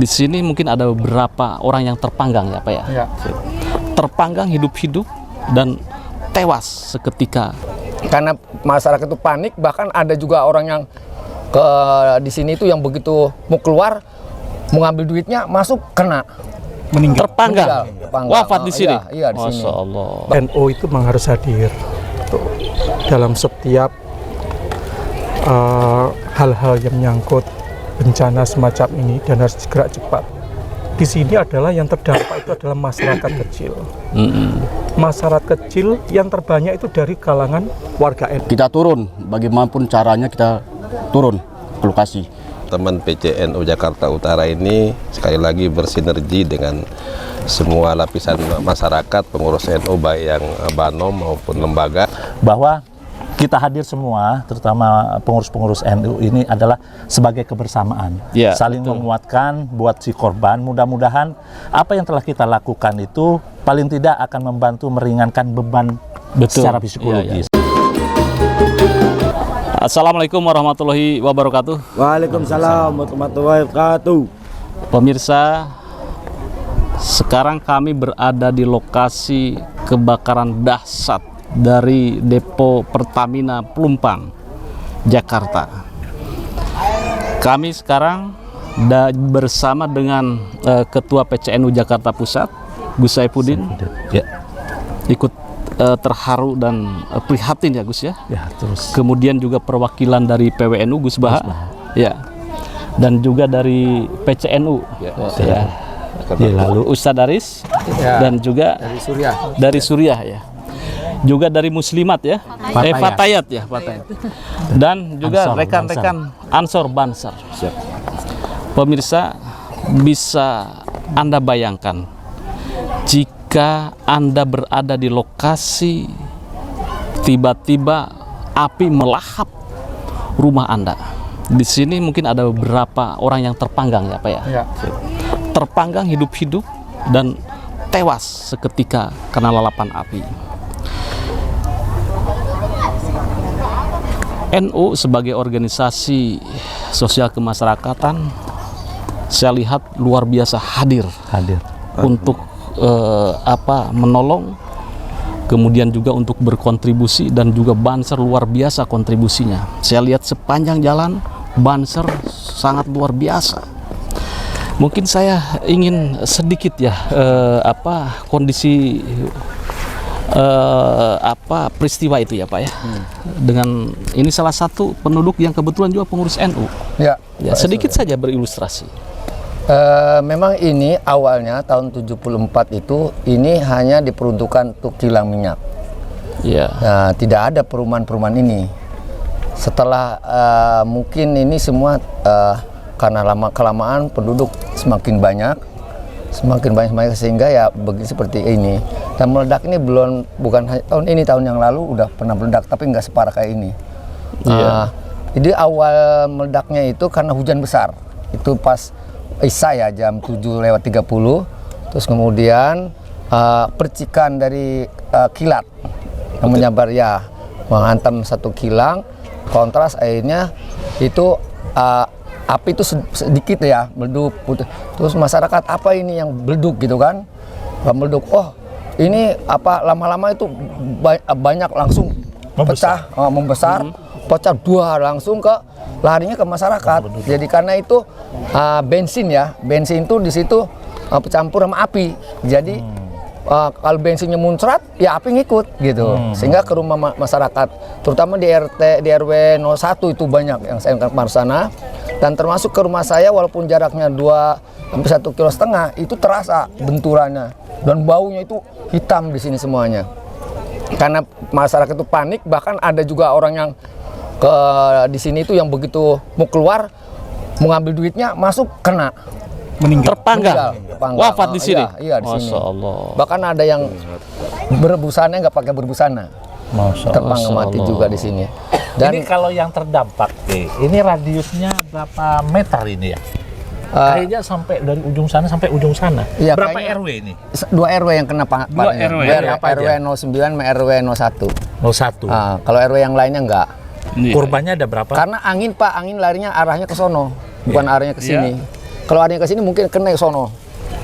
Di sini mungkin ada beberapa orang yang terpanggang ya Pak ya. Ya. Terpanggang hidup-hidup dan tewas seketika. Karena masyarakat itu panik, bahkan ada juga orang yang di sini itu yang begitu mau keluar, mau ngambil duitnya, masuk kena. Meninggal. Terpanggang. Wafat di sini. Iya, di sini. Masya Allah. NU itu memang harus hadir dalam setiap hal-hal yang menyangkut bencana semacam ini dan harus segera cepat. Di sini adalah yang terdampak itu adalah masyarakat kecil. Masyarakat kecil yang terbanyak itu dari kalangan warga NU. Kita turun, bagaimanapun caranya kita turun ke lokasi. Teman PCNU Jakarta Utara ini sekali lagi bersinergi dengan semua lapisan masyarakat, pengurus NU baik yang Banom maupun lembaga. Bahwa kita hadir semua, terutama pengurus-pengurus NU ini adalah sebagai kebersamaan, Ya, saling betul. menguatkan buat si korban. Mudah-mudahan apa yang telah kita lakukan itu paling tidak akan membantu meringankan beban secara psikologis. Assalamualaikum warahmatullahi wabarakatuh. Waalaikumsalam warahmatullahi wabarakatuh. Pemirsa, sekarang kami berada di lokasi kebakaran dahsyat dari Depo Pertamina Pelumpang, Jakarta. Kami sekarang bersama dengan Ketua PCNU Jakarta Pusat, Gus Saifuddin. Ya, Ikut terharu dan prihatin ya Gus ya. ya terus. Kemudian juga perwakilan dari PWNU Gus Baha. Ya. Dan juga dari PCNU. Ya. Lalu Ustadz Aris dan juga dari Suriah ya. Juga dari Muslimat ya. Fatayat ya, Fatayat. Dan juga Ansor, rekan-rekan Ansor Bansar. Pemirsa, bisa Anda bayangkan jika Anda berada di lokasi tiba-tiba api melahap rumah Anda. Di sini mungkin ada beberapa orang yang terpanggang ya Pak ya. Ya. Terpanggang hidup-hidup dan tewas seketika karena lalapan api. NU sebagai organisasi sosial kemasyarakatan, saya lihat luar biasa hadir untuk menolong, kemudian juga untuk berkontribusi, dan juga Banser luar biasa kontribusinya. Saya lihat sepanjang jalan Banser sangat luar biasa. Mungkin saya ingin sedikit ya kondisi peristiwa itu ya Pak ya. Dengan ini salah satu penduduk yang kebetulan juga pengurus NU. Ya. Ya, sedikit saja berilustrasi. Memang ini awalnya tahun 74 itu ini hanya diperuntukkan untuk kilang minyak. Ya. Nah, tidak ada perumahan-perumahan ini. Setelah mungkin ini semua karena lama-kelamaan penduduk semakin banyak sehingga ya begini seperti ini. Dan meledak ini bukan tahun ini, tahun yang lalu udah pernah meledak tapi nggak separah kayak ini. Jadi awal meledaknya itu karena hujan besar. Itu pas Isya ya, jam 7:30. Terus kemudian percikan dari kilat yang menyabar ya, menghantam satu kilang. Kontras akhirnya itu api itu sedikit ya meleduk. Terus masyarakat apa ini yang meleduk gitu kan? Meleduk. Oh, ini apa lama-lama itu banyak langsung pecah, membesar, pecah dua langsung larinya ke masyarakat. Jadi karena itu bensin itu di situ bercampur sama api. Jadi kalau bensinnya muncrat, ya api ngikut gitu. Sehingga ke rumah masyarakat, terutama di RW 01 itu banyak yang saya ke sana. Dan termasuk ke rumah saya, walaupun jaraknya 2-1,5 kilo, itu terasa benturannya dan baunya itu hitam di sini semuanya. Karena masyarakat itu panik, bahkan ada juga orang yang di sini itu yang begitu mau keluar, mau ngambil duitnya, masuk kena. Meninggal. Terpanggang. Wafat di sini. Iya, di sini. Masya Allah. Bahkan ada yang berbusana nggak pakai berbusana. Terpanggang mati juga di sini. Dan ini kalau yang terdampak, ini radiusnya berapa meter ini ya? Kayaknya sampai dari ujung sana sampai ujung sana. Iya, berapa kayaknya RW ini? 2 RW yang kena Dua RW. Apa RW aja? 09 sama RW 01. 01. Kalau RW yang lainnya enggak. Korbannya ada berapa? Karena angin larinya arahnya ke sono, bukan arahnya ke sini. Kalau ada yang ke sini mungkin kena ke sono.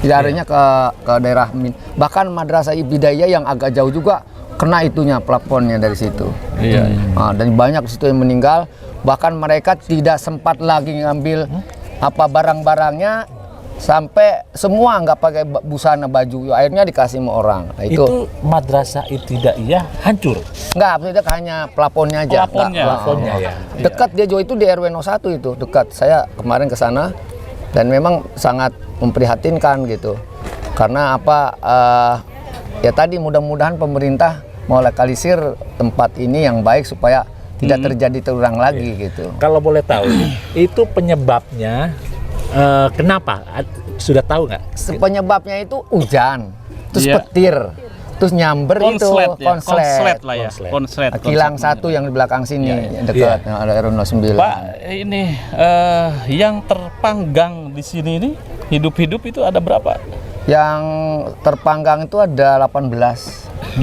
Larinya ke daerah bahkan madrasah ibtidaiyah yang agak jauh juga kena itunya plafonnya dari situ. Iya. Dan banyak di situ yang meninggal. Bahkan mereka tidak sempat lagi ngambil apa barang-barangnya, sampai semua nggak pakai busana baju, akhirnya dikasih sama orang. Nah, itu madrasah ibtidaiyah hancur. Nggak, tidak hanya plafonnya aja. Plafonnya ya. Dekat dia jauh itu di RW 01 itu dekat. Saya kemarin ke sana dan memang sangat memprihatinkan gitu. Karena apa? Ya tadi mudah-mudahan pemerintah mau lokalisir tempat ini yang baik supaya tidak terjadi terulang lagi gitu. Kalau boleh tahu, itu penyebabnya kenapa? Sudah tahu nggak? Penyebabnya itu hujan, terus petir, terus nyamber konslet lah ya. Konslet. Kilang satu yang di belakang sini dekat ada RW 09. Pak, ini yang terpanggang di sini ini hidup-hidup itu ada berapa? Yang terpanggang itu ada 18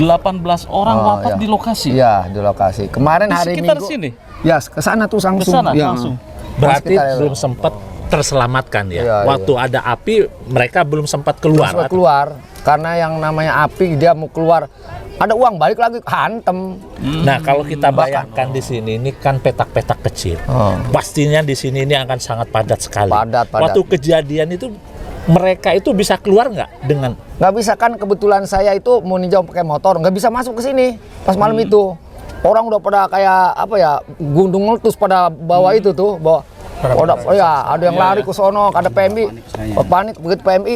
orang wafat di lokasi. Iya, di lokasi. Kemarin di hari sekitar Minggu. Sini. Ya, ke sana tuh langsung. Langsung. Berarti belum sempat terselamatkan ya. Iya, Waktu ada api mereka belum sempat keluar. Karena yang namanya api dia mau keluar, ada uang balik lagi hantem. Nah, kalau kita bayangkan di sini ini kan petak-petak kecil. Pastinya di sini ini akan sangat padat sekali. Padat. Waktu kejadian itu mereka itu bisa keluar nggak dengan? Nggak bisa, kan kebetulan saya itu mau ninjau pakai motor, nggak bisa masuk ke sini pas malam itu. Orang udah pada kayak apa ya, gundung meletus pada bawah itu tuh, bawa. Ada yang lari ke sono, ada PMI, panik begitu PMI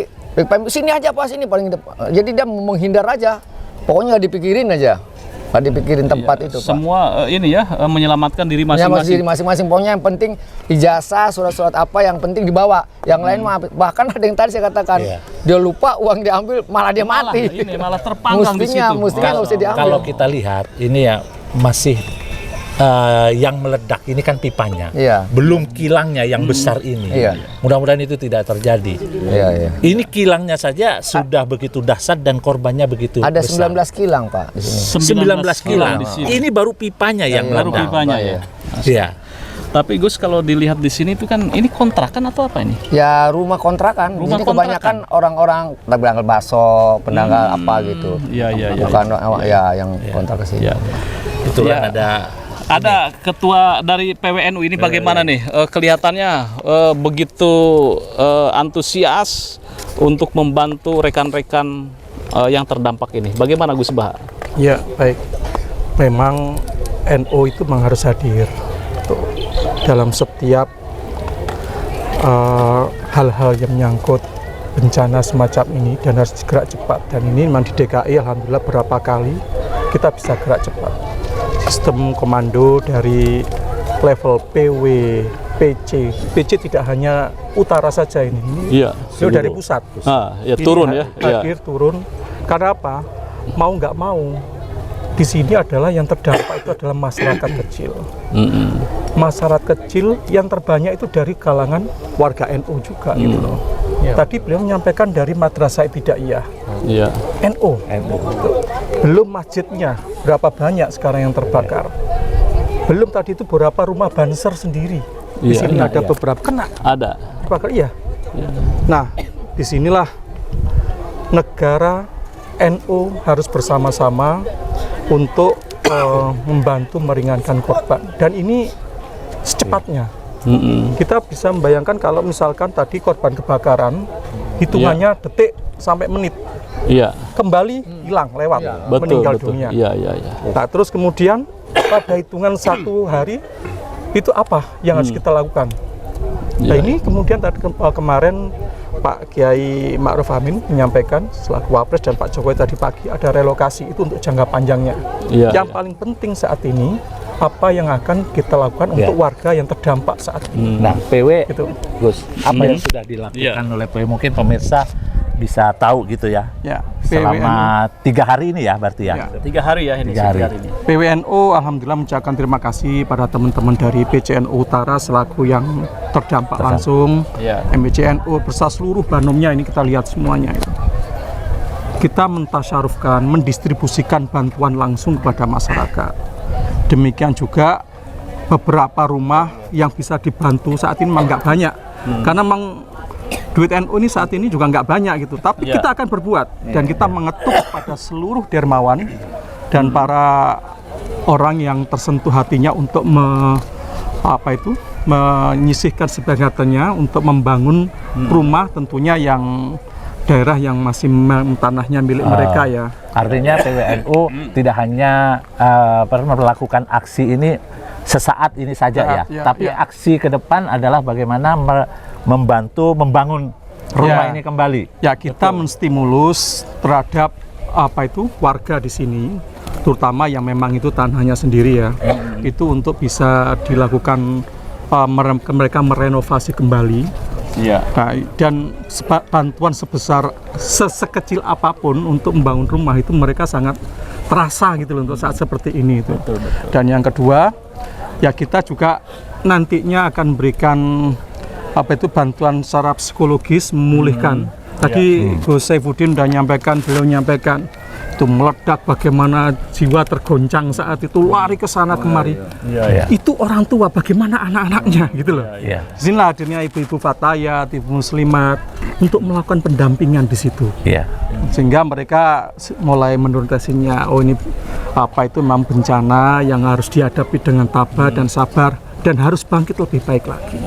sini aja Pak, sini paling depan. Jadi dia menghindar aja, pokoknya nggak dipikirin aja. Nggak dipikirin tempat itu, Pak. Semua ini ya menyelamatkan diri masing-masing. Pokoknya yang penting ijazah, surat-surat apa yang penting dibawa. Yang lain bahkan ada yang tadi saya katakan dia lupa uang diambil, malah dia mati. Malah terpanggang di situ. Mestinya nggak usah diambil. Kalau kita lihat ini ya masih yang meledak ini kan pipanya, belum kilangnya yang besar ini. Mudah-mudahan itu tidak terjadi. Ini kilangnya saja sudah begitu dahsyat dan korbannya begitu ada besar. 19 kilang Pak di sini. 19 kilang. Ini baru pipanya yang baru meledak. pipanya ya. Iya. Tapi Gus, kalau dilihat di sini itu kan ini kontrakan atau apa ini? Ya rumah kontrakan. Ini kebanyakan orang-orang pedagang bakso, pedagang apa gitu. Bukan yang kontrak ke sini. Itu kan ada ketua dari PWNU ini bagaimana nih? Kelihatannya begitu antusias untuk membantu rekan-rekan yang terdampak ini. Bagaimana Gus Bahar? Ya, baik. Memang NU itu memang harus hadir dalam setiap hal-hal yang menyangkut bencana semacam ini dan harus gerak cepat. Dan ini memang di DKI alhamdulillah berapa kali kita bisa gerak cepat. Sistem komando dari level PW, PC tidak hanya utara saja ini dari pusat. Turun ya. Hadir turun. Karena apa? Mau nggak mau di sini adalah yang terdampak itu adalah masyarakat kecil. Masyarakat kecil yang terbanyak itu dari kalangan warga NU juga gitu loh. Tadi beliau menyampaikan dari madrasah ibtidaiyah. NU. Belum masjidnya berapa banyak sekarang yang terbakar. Belum tadi itu beberapa rumah banser sendiri. Di sini ada beberapa kena. Ada. Terbakar Nah, disinilah negara NU harus bersama-sama untuk membantu meringankan korban. Dan ini secepatnya. Kita bisa membayangkan kalau misalkan tadi korban kebakaran hitungannya detik sampai menit, kembali hilang lewat, meninggal dunia. Nah, terus kemudian pada hitungan 1 hari itu apa yang harus kita lakukan? Nah, ini kemudian tadi kemarin Pak Kiai Ma'ruf Amin menyampaikan selaku Wapres dan Pak Jokowi tadi pagi ada relokasi itu untuk jangka panjangnya. Yang paling penting saat ini apa yang akan kita lakukan untuk warga yang terdampak saat ini. Nah, PW gitu. Gus, apa yang sudah dilakukan oleh PW mungkin pemirsa bisa tahu gitu ya. Selama 3 hari ini ya berarti ya. 3 hari ya ini. 3 hari ini. PWNU alhamdulillah mengucapkan terima kasih pada teman-teman dari PCNU Utara selaku yang terdampak langsung. MBCNU bersama seluruh banomnya ini kita lihat semuanya. Kita mentasyarufkan, mendistribusikan bantuan langsung kepada masyarakat. Demikian juga beberapa rumah yang bisa dibantu saat ini memang nggak banyak. Karena memang duit NU ini saat ini juga nggak banyak gitu, tapi kita akan berbuat dan kita mengetuk pada seluruh dermawan dan para orang yang tersentuh hatinya untuk menyisihkan sebagiannya untuk membangun rumah, tentunya yang daerah yang masih tanahnya milik mereka ya. Artinya PWNU tidak hanya melakukan aksi ini sesaat ini saja tapi aksi ke depan adalah bagaimana membantu membangun rumah ini kembali. Ya, kita menstimulus terhadap warga di sini, terutama yang memang itu tanahnya sendiri ya. Itu untuk bisa dilakukan mereka merenovasi kembali. Nah, dan bantuan sekecil apapun untuk membangun rumah itu mereka sangat terasa gitu loh untuk saat seperti ini itu. Dan yang kedua, ya kita juga nantinya akan berikan bantuan secara psikologis memulihkan. Tadi Gus Saifuddin beliau nyampaikan itu meledak bagaimana jiwa tergoncang saat itu lari ke sana kemari. Itu orang tua, bagaimana anak-anaknya gitu loh. Disinilah akhirnya ibu-ibu Fatayat, ibu muslimat untuk melakukan pendampingan di situ. Sehingga mereka mulai menurunkannya, oh ini memang bencana yang harus dihadapi dengan tabah dan sabar dan harus bangkit lebih baik lagi.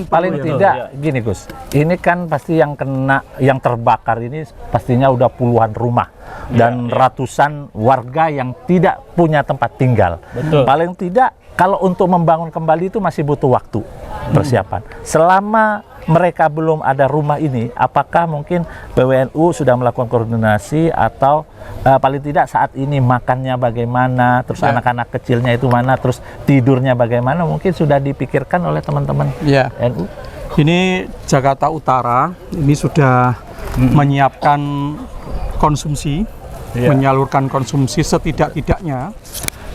Paling tidak gini Gus, ini kan pasti yang terbakar ini pastinya udah puluhan rumah dan ratusan warga yang tidak punya tempat tinggal. Paling tidak kalau untuk membangun kembali itu masih butuh waktu persiapan. Selama mereka belum ada rumah ini, apakah mungkin PWNU sudah melakukan koordinasi atau paling tidak saat ini makannya bagaimana, terus anak-anak kecilnya itu mana, terus tidurnya bagaimana, mungkin sudah dipikirkan oleh teman-teman NU? Ini Jakarta Utara ini sudah menyiapkan konsumsi, menyalurkan konsumsi setidak-tidaknya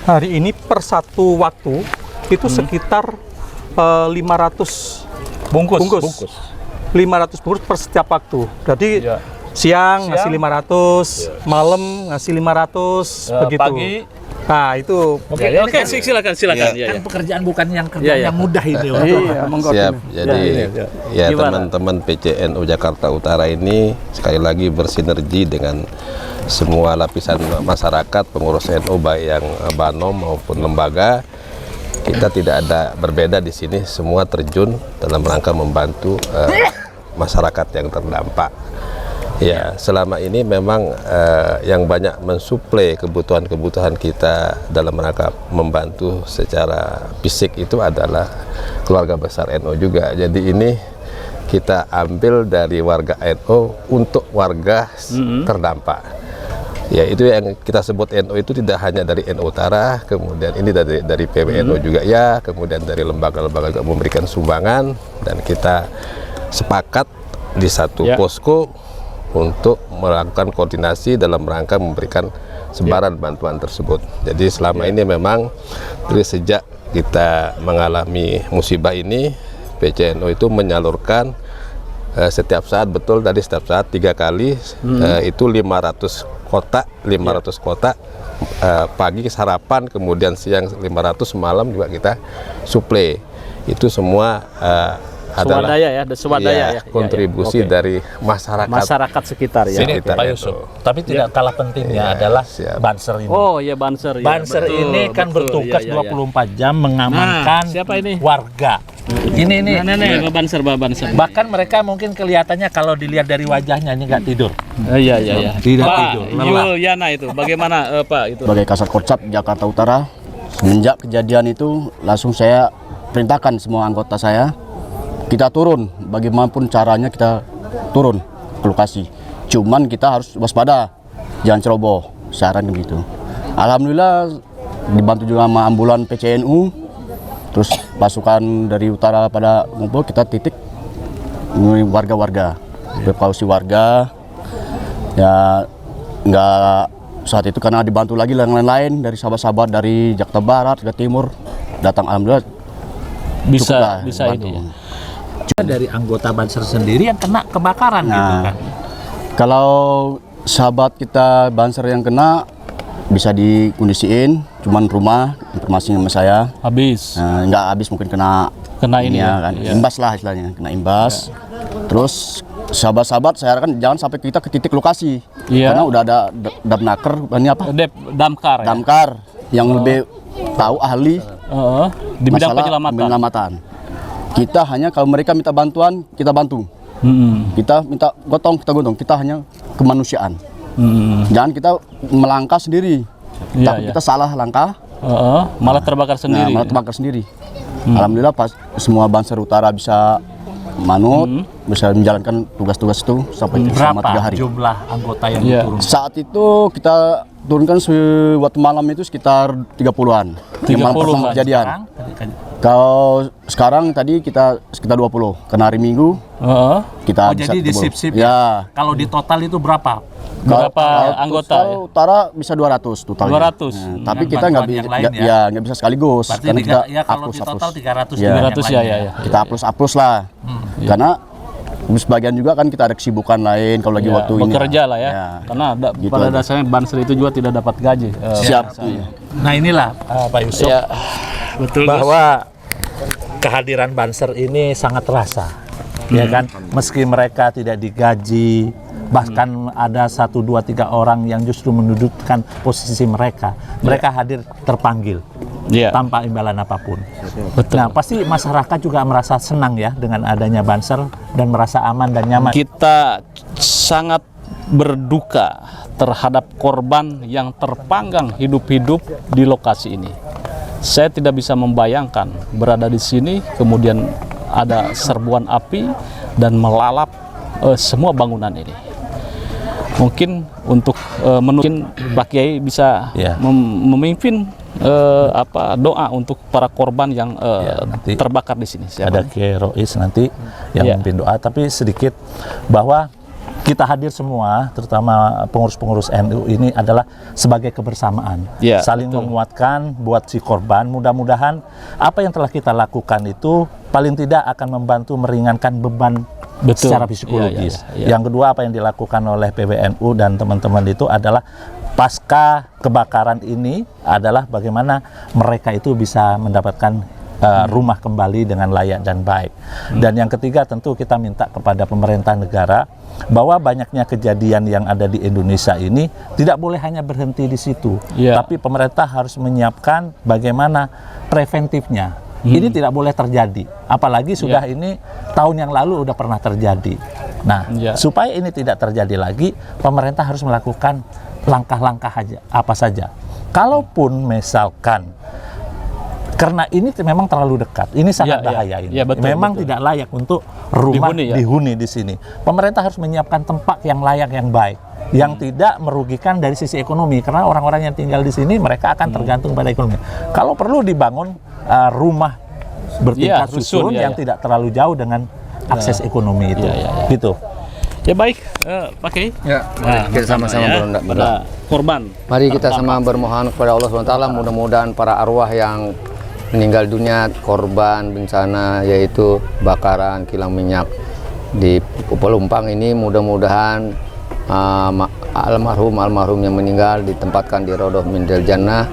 hari ini per satu waktu itu sekitar 500 bungkus. 500 bungkus per setiap waktu. Jadi siang ngasih 500, malam ngasih 500, begitu. Pagi. Nah, itu. Oke, silakan. Kan pekerjaan bukan yang kerjaan yang mudah ini. Siap. Jadi teman-teman PCNU Jakarta Utara ini sekali lagi bersinergi dengan semua lapisan masyarakat, pengurus NU baik yang Banom maupun lembaga. Kita tidak ada berbeda di sini, semua terjun dalam rangka membantu masyarakat yang terdampak. Ya, selama ini memang yang banyak mensuplai kebutuhan-kebutuhan kita dalam rangka membantu secara fisik itu adalah keluarga besar NU juga. Jadi ini kita ambil dari warga NU untuk warga terdampak. Ya, itu yang kita sebut NU itu tidak hanya dari NU Utara, kemudian ini dari PWNU juga ya, kemudian dari lembaga-lembaga juga memberikan sumbangan dan kita sepakat di satu posko untuk melakukan koordinasi dalam rangka memberikan sebaran bantuan tersebut. Jadi selama ini memang dari sejak kita mengalami musibah ini, PCNU itu menyalurkan setiap saat, betul tadi setiap saat 3 kali itu 500 kotak pagi sarapan, kemudian siang 500, malam juga kita suplai. Itu semua adalah swadaya kontribusi dari masyarakat sekitar ya. Sini Pak Yusuf. Tapi tidak kalah pentingnya adalah Banser ini. Oh iya, Banser. Banser ini kan bertugas 24 jam mengamankan warga. Ini Banser. Bahkan mereka mungkin kelihatannya kalau dilihat dari wajahnya ini nggak tidur. Iya. Tidak tidur. Yuliana itu bagaimana Pak itu? Sebagai Kasat Korsat Jakarta Utara, semenjak kejadian itu langsung saya perintahkan semua anggota saya, kita turun, bagaimanapun caranya kita turun ke lokasi. Cuman kita harus waspada, jangan ceroboh, saran begitu. Alhamdulillah dibantu juga sama ambulan PCNU, terus pasukan dari utara pada ngumpul, kita titik warga-warga, evakuasi warga. Ya nggak saat itu karena dibantu lagi yang lain-lain dari sahabat-sahabat dari Jakarta Barat, Jakarta Timur datang, alhamdulillah bisa ini ya. Dari anggota Banser sendiri yang kena kebakaran gitu kan. Kalau sahabat kita Banser yang kena bisa dikondisiin, cuman rumah informasi sama saya. Habis. Nggak habis, mungkin kena ini ya, ya, kan. iya. Imbas lah istilahnya, kena imbas. Terus sahabat-sahabat saya kan jangan sampai kita ke titik lokasi. Iya. Karena udah ada damnaker, ini apa? Damkar ya. Damkar yang lebih tahu ahli di bidang masalah penyelamatan. Kita hanya kalau mereka minta bantuan, kita bantu. Kita minta gotong, kita gotong. Kita hanya kemanusiaan. Jangan kita melangkah sendiri. Tapi kita salah langkah. Malah terbakar sendiri. Malah terbakar sendiri. Alhamdulillah pas semua Banser Utara bisa manut, bisa menjalankan tugas-tugas itu sampai selama 3 hari. Jumlah anggota yang diturunkan? Saat itu kita turunkan waktu malam itu sekitar 30-an. 30 malam kejadian. Kalau sekarang tadi kita sekitar 20 karena hari Minggu kita bisa jadi di 30. sip-sip ya. Kalau di total itu berapa? Berapa anggota? Utara bisa 200 totalnya. 200. Tapi kita nggak bisa sekaligus. Berarti karena kita kalau di total 300 ya. Kita hapus lah. Karena sebagian juga kan kita ada kesibukan lain kalau lagi waktu ini. Bekerja lah ya. Karena gitu pada dasarnya Banser itu juga tidak dapat gaji. Siap. Nah inilah Pak Yusuf. Betul, bahwa kehadiran Banser ini sangat terasa, ya kan? Meski mereka tidak digaji, bahkan ada 1, 2, 3 orang yang justru mendudukkan posisi mereka hadir terpanggil tanpa imbalan apapun. Betul. Nah, pasti masyarakat juga merasa senang ya dengan adanya Banser dan merasa aman dan nyaman. Kita sangat berduka terhadap korban yang terpanggang hidup-hidup di lokasi ini. Saya tidak bisa membayangkan berada di sini, kemudian ada serbuan api dan melalap semua bangunan ini. Mungkin untuk mungkin Pak Kiai bisa memimpin doa untuk para korban yang terbakar di sini. Ada Kiai Rois nanti yang memimpin doa, tapi sedikit bahwa kita hadir semua, terutama pengurus-pengurus NU ini adalah sebagai kebersamaan, saling menguatkan buat si korban. Mudah-mudahan apa yang telah kita lakukan itu paling tidak akan membantu meringankan beban secara psikologis. Yang kedua, apa yang dilakukan oleh PBNU dan teman-teman itu adalah pasca kebakaran ini adalah bagaimana mereka itu bisa mendapatkan rumah kembali dengan layak dan baik. Dan yang ketiga, tentu kita minta kepada pemerintah negara bahwa banyaknya kejadian yang ada di Indonesia ini tidak boleh hanya berhenti di situ, tapi pemerintah harus menyiapkan bagaimana preventifnya. Ini tidak boleh terjadi, apalagi sudah ini tahun yang lalu udah pernah terjadi. Nah, supaya ini tidak terjadi lagi, pemerintah harus melakukan langkah-langkah apa saja. Kalaupun misalkan karena ini memang terlalu dekat, ini sangat bahaya ini. Memang tidak layak untuk rumah dihuni di sini. Pemerintah harus menyiapkan tempat yang layak, yang baik, yang tidak merugikan dari sisi ekonomi. Karena orang-orang yang tinggal di sini mereka akan tergantung pada ekonomi. Kalau perlu dibangun rumah bertingkat susun yang tidak terlalu jauh dengan akses ekonomi itu. Gitu. Ya baik, Pak Kiai. Kita sama-sama pada korban. Mari kita sama bermohon kepada Allah SWT, mudah-mudahan para arwah yang meninggal dunia korban bencana yaitu bakaran kilang minyak di Pelumpang ini, mudah-mudahan almarhum yang meninggal ditempatkan di Raudhah Minal Jannah.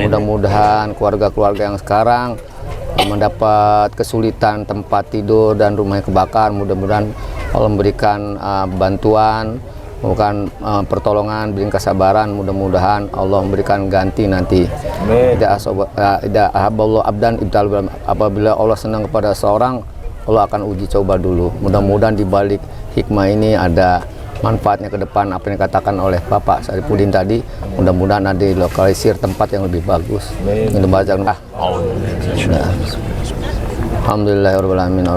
Mudah-mudahan keluarga-keluarga yang sekarang mendapat kesulitan tempat tidur dan rumahnya kebakar, mudah-mudahan Allah memberikan bantuan, memberikan pertolongan, berikan kesabaran, mudah-mudahan Allah memberikan ganti nanti. Apabila Allah senang kepada seorang, Allah akan uji coba dulu. Mudah-mudahan di balik hikmah ini ada manfaatnya ke depan, apa yang dikatakan oleh Bapak Saripudin tadi. Mudah-mudahan ada lokalisir tempat yang lebih bagus. Ini baca. Alhamdulillahirabbil alamin.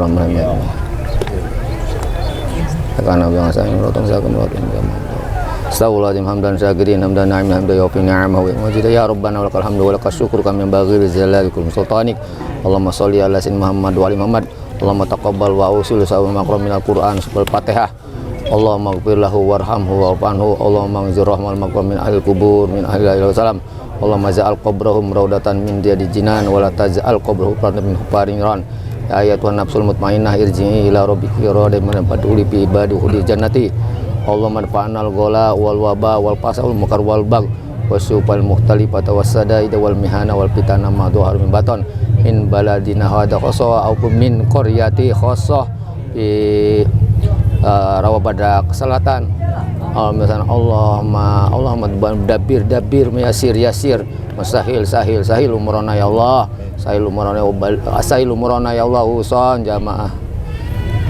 Karena yang saya merotong saya kemudian Astagfirullahaladzim hamdan syakirin hamdan na'im hamdan yawfi ni'amahu wa majid ya rabbana walakal hamdu walakal syukur kami yang bagi rizalalikul sultanik. Allahumma sholli ala sayyidina Muhammad wa ali Muhammad. Allahumma taqabbal wa usul sa'ul maqram minal Qur'an subhal Fatihah. Allahumma ighfir lahu warhamhu wa'afanhu. Allahumma anzir rahmal maqram min ahli kubur min ahli ilaihi salam. Allahumma ja'al qabrahum raudatan min riyadil jinan wa la taj'al qabrahu qadran min hufarin ran. Ya ayatuhan nafsul mutmainnah irji'i ila rabbiki radiyatan fadkhuli fi ibadihi jannati. Allahumma dfa'nal ghala wal waba wal fasal makar wal bag wasupal muhtalifata wasadaida wal mihana wal fitana ma dhuhar min baton min baladina hada khassa au min qaryati khassa di Rawa Badak Selatan. Allahumma dabir yasir sahil umurana ya Allah, sahil umurana ya Allah, uson jamaah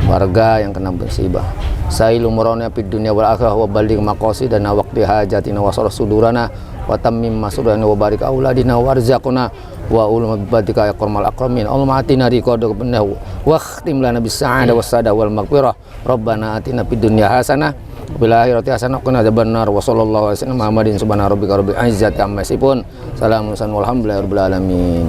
warga yang kena musibah, sahil umurana fid dunya wal akhirah wa balligh maqasidana waqti hajatina wa sarah sudurana wa tammim masudana wa barik auladina warzaqna wa ulama badika ya qarmal akramin. Allahumma atina riqadaka benahu wa khtim lana bis sa'ada was sada wal maghfirah. Rabbana atina fid dunya hasanah bil akhirati hasanah wa qina adzabannar. Wa sallallahu alaihi wasallam Muhammadin subhana rabbika rabbil izzati amma yasifun. Salamun alhamdulillahi rabbil alamin.